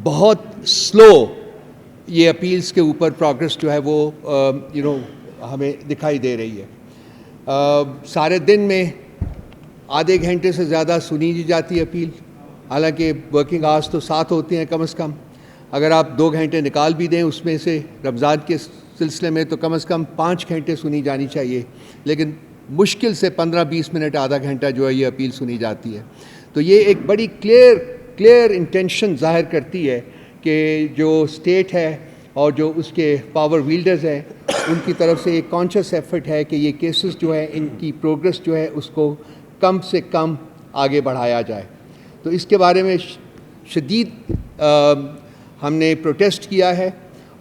بہت سلو یہ اپیلز کے اوپر پروگرس جو ہے وہ ہمیں دکھائی دے رہی ہے. سارے دن میں آدھے گھنٹے سے زیادہ سنی جاتی ہے اپیل، حالانکہ ورکنگ آورس تو 7 ہوتے ہیں کم از کم. اگر آپ 2 گھنٹے نکال بھی دیں اس میں سے رمضان کے سلسلے میں، تو کم از کم 5 گھنٹے سنی جانی چاہیے، لیکن مشکل سے 15-20 منٹ آدھا گھنٹہ جو ہے یہ اپیل سنی جاتی ہے. تو یہ ایک بڑی کلیئر انٹینشن ظاہر کرتی ہے کہ جو اسٹیٹ ہے اور جو اس کے پاور ویلڈرز ہیں ان کی طرف سے ایک کانشیس ایفرٹ ہے کہ یہ کیسز جو ہے ان کی پروگرس جو ہے اس کو کم سے کم آگے بڑھایا جائے. تو اس کے بارے میں شدید ہم نے پروٹیسٹ کیا ہے،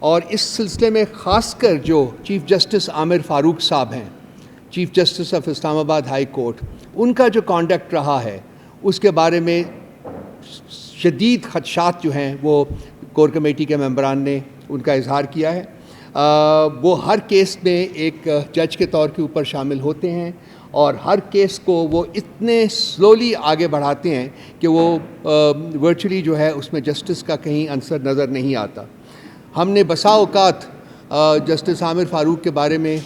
اور اس سلسلے میں خاص کر جو چیف جسٹس عامر فاروق صاحب ہیں، چیف جسٹس آف اسلام آباد ہائی کورٹ، ان کا جو کانڈکٹ رہا ہے اس کے بارے میں شدید خدشات جو ہیں وہ کور کمیٹی کے ممبران نے ان کا اظہار کیا ہے. وہ ہر کیس میں ایک جج کے طور کے اوپر شامل ہوتے ہیں، اور ہر کیس کو وہ اتنے سلولی آگے بڑھاتے ہیں کہ وہ ورچولی جو ہے اس میں جسٹس کا کہیں عنصر نظر نہیں آتا. ہم نے بسا اوقات جسٹس عامر فاروق کے بارے میں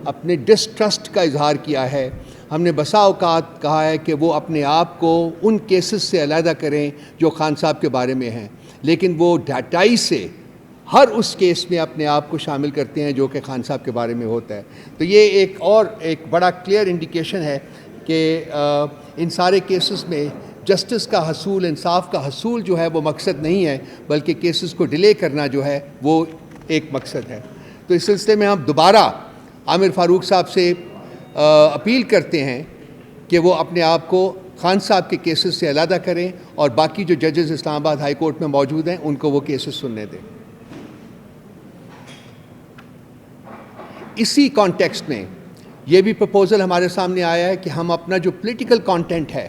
اپنے ڈسٹرسٹ کا اظہار کیا ہے. ہم نے بسا اوقات کہا ہے کہ وہ اپنے آپ کو ان کیسز سے علیحدہ کریں جو خان صاحب کے بارے میں ہیں، لیکن وہ ڈھٹائی سے ہر اس کیس میں اپنے آپ کو شامل کرتے ہیں جو کہ خان صاحب کے بارے میں ہوتا ہے. تو یہ ایک بڑا کلیئر انڈیکیشن ہے کہ ان سارے کیسز میں جسٹس کا حصول، انصاف کا حصول جو ہے وہ مقصد نہیں ہے، بلکہ کیسز کو ڈیلے کرنا جو ہے وہ ایک مقصد ہے. تو اس سلسلے میں ہم دوبارہ عامر فاروق صاحب سے اپیل کرتے ہیں کہ وہ اپنے آپ کو خان صاحب کے کیسز سے علیحدہ کریں، اور باقی جو ججز اسلام آباد ہائی کورٹ میں موجود ہیں ان کو وہ کیسز سننے دیں. اسی کانٹیکسٹ میں یہ بھی پرپوزل ہمارے سامنے آیا ہے کہ ہم اپنا جو پولیٹیکل کانٹینٹ ہے،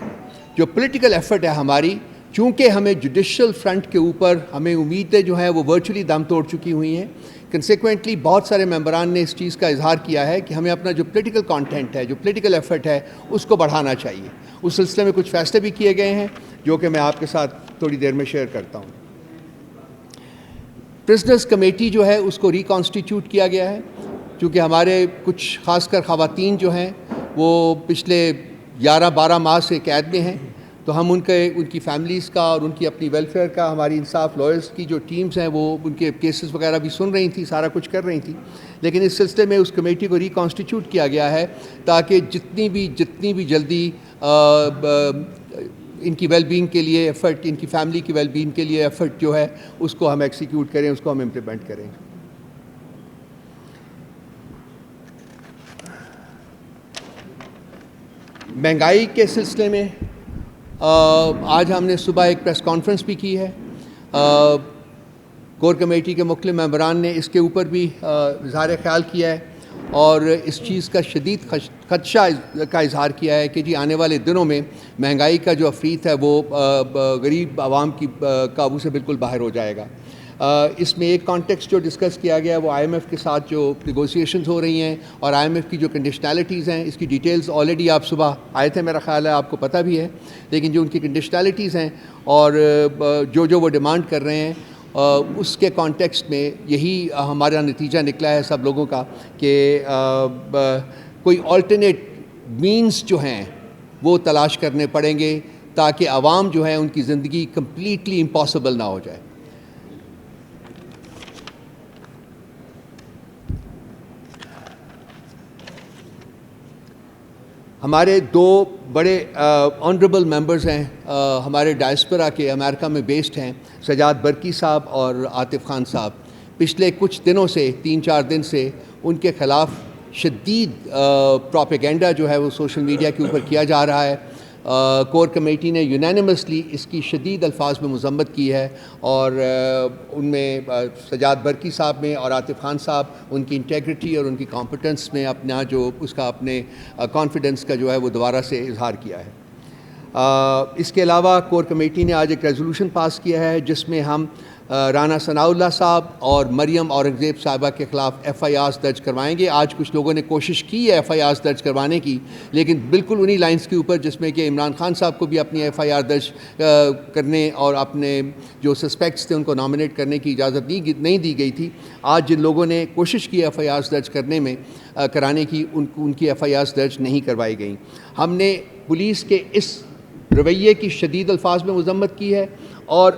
جو پولیٹیکل ایفرٹ ہے ہماری، چونکہ ہمیں جوڈیشل فرنٹ کے اوپر ہمیں امیدیں جو ہیں وہ ورچولی دم توڑ چکی ہوئی ہیں، کنسیکوینٹلی بہت سارے ممبران نے اس چیز کا اظہار کیا ہے کہ ہمیں اپنا جو پولیٹیکل کانٹینٹ ہے، جو پولیٹیکل ایفرٹ ہے، اس کو بڑھانا چاہیے. اس سلسلے میں کچھ فیصلے بھی کیے گئے ہیں جو کہ میں آپ کے ساتھ تھوڑی دیر میں شیئر کرتا ہوں. پرزنرز کمیٹی جو ہے اس کو ریکانسٹیٹیوٹ کیا گیا ہے، چونکہ ہمارے کچھ خاص کر خواتین جو ہیں وہ پچھلے 11-12 ماہ سے قید میں ہیں. تو ہم ان کی فیملیز کا اور ان کی اپنی ویلفیئر کا، ہماری انصاف لائرز کی جو ٹیمز ہیں وہ ان کے کیسز وغیرہ بھی سن رہی تھیں، سارا کچھ کر رہی تھیں. لیکن اس سلسلے میں اس کمیٹی کو ریکانسٹیٹیوٹ کیا گیا ہے تاکہ جتنی بھی جلدی ان کی ویل بینگ کے لیے ایفرٹ، ان کی فیملی کی ویل بینگ کے لیے ایفرٹ جو ہے اس کو ہم ایکسیکیوٹ کریں، اس کو ہم امپلیمنٹ کریں. مہنگائی کے سلسلے میں آج ہم نے صبح ایک پریس کانفرنس بھی کی ہے. کور کمیٹی کے مختلف ممبران نے اس کے اوپر بھی اظہار خیال کیا ہے، اور اس چیز کا شدید خدشہ کا اظہار کیا ہے کہ آنے والے دنوں میں مہنگائی کا جو عفریت ہے وہ غریب عوام کی قابو سے بالکل باہر ہو جائے گا. اس میں ایک کانٹیکسٹ جو ڈسکس کیا گیا ہے وہ آئی ایم ایف کے ساتھ جو نیگوسیشنز ہو رہی ہیں، اور آئی ایم ایف کی جو کنڈیشنلٹیز ہیں، اس کی ڈیٹیلز آلریڈی آپ صبح آئے تھے، میرا خیال ہے آپ کو پتہ بھی ہے. لیکن جو ان کی کنڈیشنلٹیز ہیں اور جو وہ ڈیمانڈ کر رہے ہیں، اس کے کانٹیکسٹ میں یہی ہمارا نتیجہ نکلا ہے سب لوگوں کا کہ کوئی آلٹرنیٹ مینز جو ہیں وہ تلاش کرنے پڑیں گے تاکہ عوام جو ہیں ان کی زندگی کمپلیٹلی امپاسبل نہ ہو جائے. ہمارے 2 بڑے آنریبل ممبرز ہیں ہمارے ڈائسپورا کے، امریکہ میں بیسڈ ہیں، سجاد برکی صاحب اور عاطف خان صاحب. پچھلے کچھ دنوں سے 3-4 دن سے ان کے خلاف شدید پروپیگنڈا جو ہے وہ سوشل میڈیا کے اوپر کیا جا رہا ہے. کور کمیٹی نے یونینیمسلی اس کی شدید الفاظ میں مذمت کی ہے، اور ان میں سجاد برکی صاحب میں اور عاطف خان صاحب ان کی انٹیگریٹی اور ان کی کمپٹنس میں اپنا جو اس کا اپنے کانفیڈنس کا جو ہے وہ دوبارہ سے اظہار کیا ہے. اس کے علاوہ کور کمیٹی نے آج ایک ریزولوشن پاس کیا ہے جس میں ہم رانا ثناء اللہ صاحب اور مریم اورنگزیب صاحبہ کے خلاف ایف آئی آرز درج کروائیں گے. آج کچھ لوگوں نے کوشش کی ہے ایف آئی آرز درج کروانے کی، لیکن بالکل انہی لائنز کے اوپر جس میں کہ عمران خان صاحب کو بھی اپنی ایف آئی آر درج کرنے اور اپنے جو سسپیکٹس تھے ان کو نامنیٹ کرنے کی اجازت نہیں دی گئی تھی. آج جن لوگوں نے کوشش کی ایف آئی آرز درج کرانے کی ان کی ایف آئی آرز درج نہیں کروائی گئیں. ہم نے پولیس کے اس رویے کی شدید الفاظ میں مذمت کی ہے اور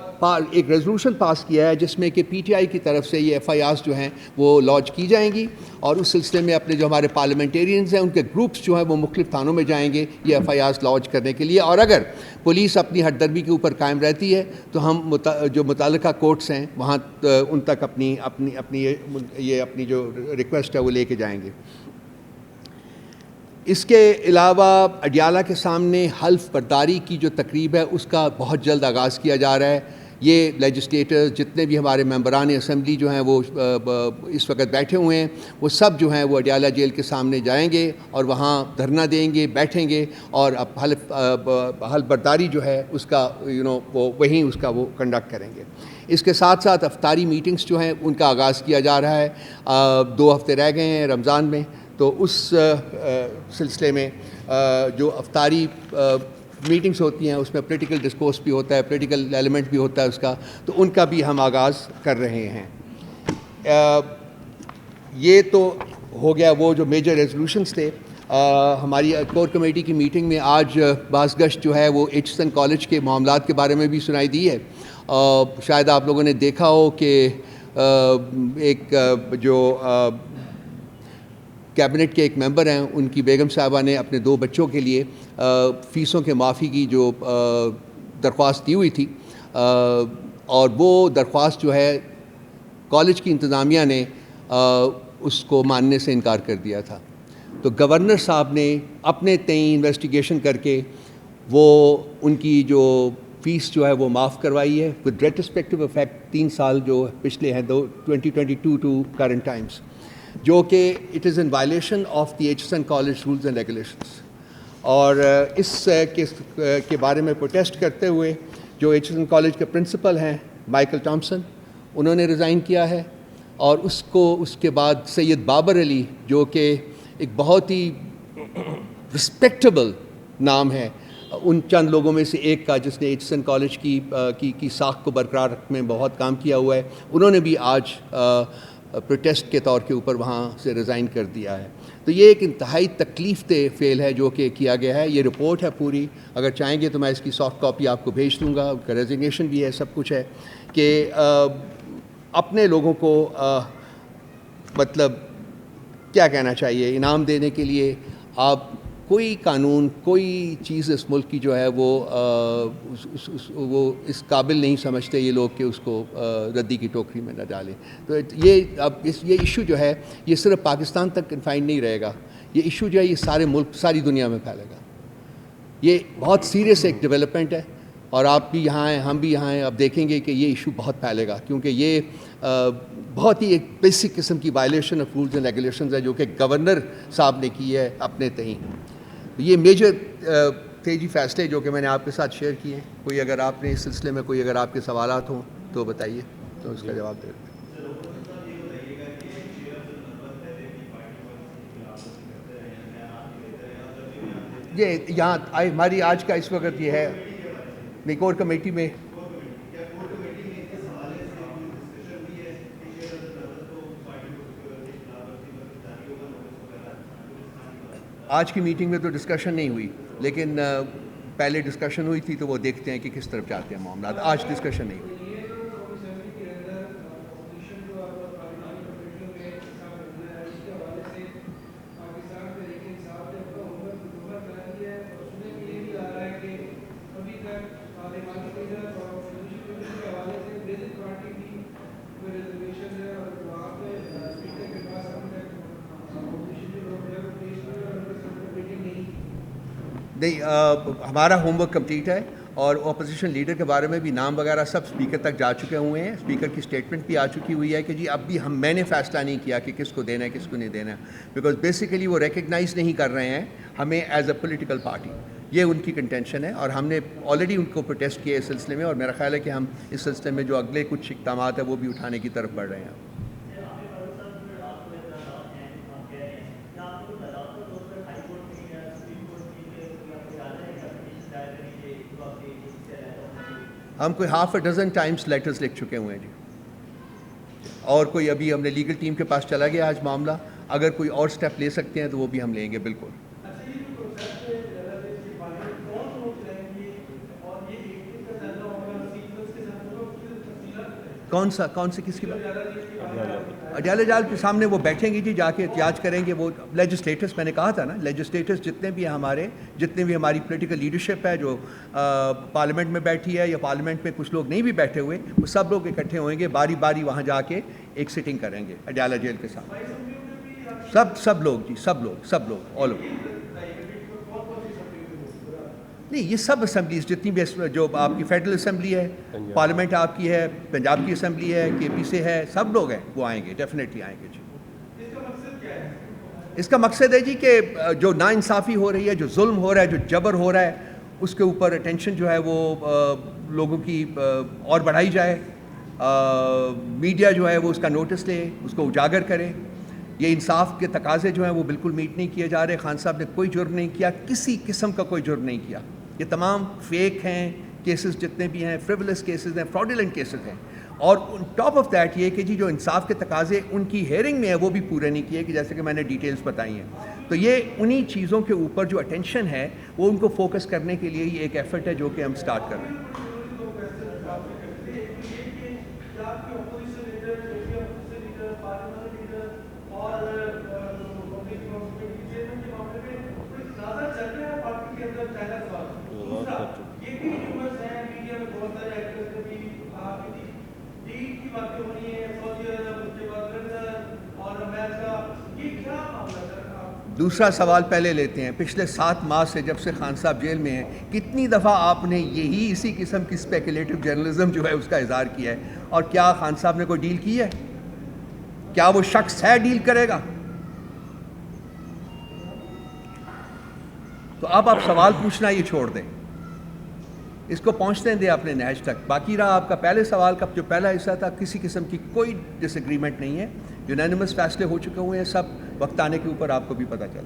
ایک ریزولوشن پاس کیا ہے جس میں کہ پی ٹی آئی کی طرف سے یہ ایف آئی آرز جو ہیں وہ لانچ کی جائیں گی، اور اس سلسلے میں اپنے جو ہمارے پارلیمنٹیرینز ہیں ان کے گروپس جو ہیں وہ مختلف تھانوں میں جائیں گے یہ ایف آئی آرز لانچ کرنے کے لیے. اور اگر پولیس اپنی ہٹ درمی کے اوپر قائم رہتی ہے تو ہم جو متعلقہ کورٹس ہیں وہاں ان تک اپنی جو ریکویسٹ ہے وہ لے کے جائیں گے. اس کے علاوہ اڈیالہ کے سامنے حلف برداری کی جو تقریب ہے اس کا بہت جلد آغاز کیا جا رہا ہے. یہ لیجسلیٹرز جتنے بھی ہمارے ممبران اسمبلی جو ہیں وہ اس وقت بیٹھے ہوئے ہیں وہ سب جو ہیں وہ اڈیالہ جیل کے سامنے جائیں گے اور وہاں دھرنا دیں گے، بیٹھیں گے اور حلف برداری جو ہے اس کا وہیں اس کا وہ کنڈکٹ کریں گے. اس کے ساتھ ساتھ افطاری میٹنگز جو ہیں ان کا آغاز کیا جا رہا ہے. 2 ہفتے رہ گئے ہیں رمضان میں، تو اس سلسلے میں جو افطاری میٹنگز ہوتی ہیں اس میں پولیٹیکل ڈسکورس بھی ہوتا ہے، پولیٹیکل ایلیمنٹ بھی ہوتا ہے اس کا، تو ان کا بھی ہم آغاز کر رہے ہیں. یہ تو ہو گیا وہ جو میجر ریزولوشنز تھے. ہماری کور کمیٹی کی میٹنگ میں آج بعض گشت جو ہے وہ ایچسن کالج کے معاملات کے بارے میں بھی سنائی دی ہے. شاید آپ لوگوں نے دیکھا ہو کہ ایک جو کیبنٹ کے ایک ممبر ہیں ان کی بیگم صاحبہ نے اپنے 2 بچوں کے لیے فیسوں کے معافی کی جو درخواست دی ہوئی تھی، اور وہ درخواست جو ہے کالج کی انتظامیہ نے اس کو ماننے سے انکار کر دیا تھا. تو گورنر صاحب نے اپنے تئیں انویسٹیگیشن کر کے وہ ان کی جو فیس جو ہے وہ معاف کروائی ہے ود ریٹروسپیکٹو افیکٹ 3 سال جو پچھلے ہیں 2022 ٹو کرنٹ ٹائمز، جو کہ it is in violation of the Aitchison college rules and regulations. اور اس کے بارے میں پروٹیسٹ کرتے ہوئے جو ایچسن کالج کے پرنسپل ہیں مائیکل ٹامسن انہوں نے ریزائن کیا ہے، اور اس کے بعد سید بابر علی جو کہ ایک بہت ہی رسپیکٹیبل نام ہے ان چند لوگوں میں سے ایک کا جس نے ایچسن کالج کی ساکھ کو برقرار رکھنے میں بہت کام کیا ہوا ہے، انہوں نے بھی آج پروٹیسٹ کے طور کے اوپر وہاں سے ریزائن کر دیا ہے. تو یہ ایک انتہائی تکلیف دہ فعل ہے جو کہ کیا گیا ہے. یہ رپورٹ ہے پوری، اگر چاہیں گے تو میں اس کی سافٹ کاپی آپ کو بھیج دوں گا. ان کا ریزگنیشن بھی ہے، سب کچھ ہے کہ اپنے لوگوں کو مطلب کیا کہنا چاہیے، انعام دینے کے لیے آپ کوئی قانون کوئی چیز اس ملک کی جو ہے وہ اس قابل نہیں سمجھتے یہ لوگ کہ اس کو ردی کی ٹوکری میں نہ ڈالیں. تو یہ ایشو جو ہے یہ صرف پاکستان تک کنفائنڈ نہیں رہے گا، یہ ایشو جو ہے یہ سارے ملک ساری دنیا میں پھیلے گا. یہ بہت سیریس ایک ڈیولپمنٹ ہے، اور آپ بھی یہاں ہیں، ہم بھی یہاں ہیں. آپ دیکھیں گے کہ یہ ایشو بہت پھیلے گا، کیونکہ یہ بہت ہی ایک بیسک قسم کی violation of rules and regulations ہے جو کہ گورنر صاحب نے کی ہے اپنے تئیں. یہ میجر تھے جی فیصلے جو کہ میں نے آپ کے ساتھ شیئر کیے ہیں. کوئی اگر آپ نے اس سلسلے میں کوئی اگر آپ کے سوالات ہوں تو بتائیے، تو اس کا جواب دے دیں. یہ یہاں ہماری آج کا اس وقت یہ ہے کور کمیٹی میں آج کی میٹنگ میں تو ڈسکشن نہیں ہوئی، لیکن پہلے ڈسکشن ہوئی تھی تو وہ دیکھتے ہیں کہ کس طرف جاتے ہیں معاملات. آج ڈسکشن نہیں ہوئی. نہیں، ہمارا ہوم ورک کمپلیٹ ہے، اور اپوزیشن لیڈر کے بارے میں بھی نام وغیرہ سب اسپیکر تک جا چکے ہوئے ہیں. اسپیکر کی اسٹیٹمنٹ بھی آ چکی ہوئی ہے کہ جی اب بھی میں نے فیصلہ نہیں کیا کہ کس کو دینا ہے کس کو نہیں دینا ہے، بیکاز بیسیکلی وہ ریکگنائز نہیں کر رہے ہیں ہمیں ایز اے پولیٹیکل پارٹی. یہ ان کی کنٹینشن ہے، اور ہم نے آلریڈی ان کو پروٹیسٹ کیا اس سلسلے میں، اور میرا خیال ہے کہ ہم اس سلسلے میں جو اگلے کچھ اقدامات ہیں وہ بھی اٹھانے کی طرف بڑھ رہے ہیں. ہم کوئی half a dozen Times letters لکھ چکے ہوئے ہیں جی، اور کوئی ابھی ہم نے لیگل ٹیم کے پاس چلا گیا آج معاملہ، اگر کوئی اور سٹیپ لے سکتے ہیں تو وہ بھی ہم لیں گے بالکل. کون سے کس کی بات؟ اڈیالہ جال کے سامنے وہ بیٹھیں گے جی، جا کے احتجاج کریں گے. وہ لیجسلیٹرز، میں نے کہا تھا نا، لیجسلیٹرز جتنے بھی ہماری پولیٹیکل لیڈرشپ ہے جو پارلیمنٹ میں بیٹھی ہے، یا پارلیمنٹ میں کچھ لوگ نہیں بھی بیٹھے ہوئے، وہ سب لوگ اکٹھے ہوئیں گے، باری باری وہاں جا کے ایک سٹنگ کریں گے اڈیالہ جیل کے سامنے. سب لوگ جی، سب لوگ آل اوور. نہیں، یہ سب اسمبلیز جتنی بھی جو آپ کی فیڈرل اسمبلی ہے، پارلیمنٹ آپ کی ہے، پنجاب کی اسمبلی ہے، کے پی سے ہے، سب لوگ ہیں، وہ آئیں گے، ڈیفینیٹلی آئیں گے جی. اس کا مقصد ہے جی کہ جو ناانصافی ہو رہی ہے، جو ظلم ہو رہا ہے، جو جبر ہو رہا ہے، اس کے اوپر اٹینشن جو ہے وہ لوگوں کی اور بڑھائی جائے. میڈیا جو ہے وہ اس کا نوٹس لے، اس کو اجاگر کرے. یہ انصاف کے تقاضے جو ہیں وہ بالکل میٹ نہیں کیے جا رہے. خان صاحب نے کوئی جرم نہیں کیا، کسی قسم کا کوئی جرم نہیں کیا. یہ تمام فیک ہیں کیسز، جتنے بھی ہیں فریولس کیسز ہیں، فراڈولنٹ کیسز ہیں. اور ٹاپ آف دیٹ یہ کہ جی جو انصاف کے تقاضے ان کی ہیئرنگ میں ہے وہ بھی پورے نہیں کیے، کہ جیسے کہ میں نے ڈیٹیلز بتائی ہیں. تو یہ انہی چیزوں کے اوپر جو اٹینشن ہے وہ ان کو فوکس کرنے کے لیے یہ ایک ایفرٹ ہے جو کہ ہم سٹارٹ کر رہے ہیں. دوسرا سوال پہلے لیتے ہیں. پچھلے 7 ماہ سے جب سے خان صاحب جیل میں ہیں، کتنی دفعہ آپ نے اسی قسم کی اسپیکولیٹو جرنلزم جو ہے اس کا اظہار کیا ہے؟ اور کیا خان صاحب نے کوئی ڈیل کی ہے؟ کیا وہ شخص ہے ڈیل کرے گا؟ تو اب آپ سوال پوچھنا یہ چھوڑ دیں، اس کو پہنچنے دیں اپنے نہج تک. باقی رہا آپ کا پہلے سوال کا جو پہلا حصہ تھا، کسی قسم کی کوئی ڈس ایگریمنٹ نہیں ہے. یونینیمس فیصلے ہو چکے ہوئے ہیں سب، وقت آنے کے اوپر آپ کو بھی پتہ چل